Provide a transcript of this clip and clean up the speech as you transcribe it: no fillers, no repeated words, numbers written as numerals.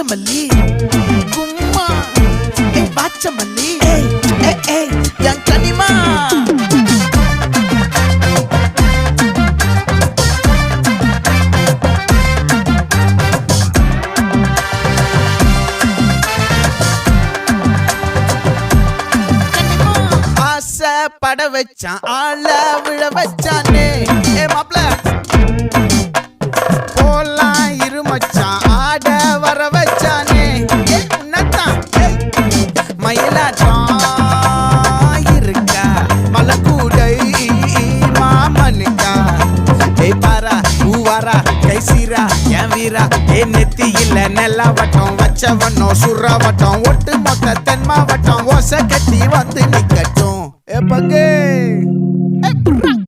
நாகமல்லி கும்மா பாச்சமல்லி என் கனிமா பட வச்சான் ஆள விழ வச்சானே மாப்ள போலாம் இருமச்சான் ஆட வர வச்சானே உன்னத்தான் மயிலாட்டம் இருக்கா மலக்கூடை மாமனுக்கா பாரா பூவாரா கைசீரா என் வீரா நெத்தி இல்ல நெல்லா வட்டம் வச்சவண்ணம் சுறா வட்டம் ஒட்டு மொத்த தென் மாவட்டம் ஓசை கட்டி வந்து நிக்கட்டும் பங்கே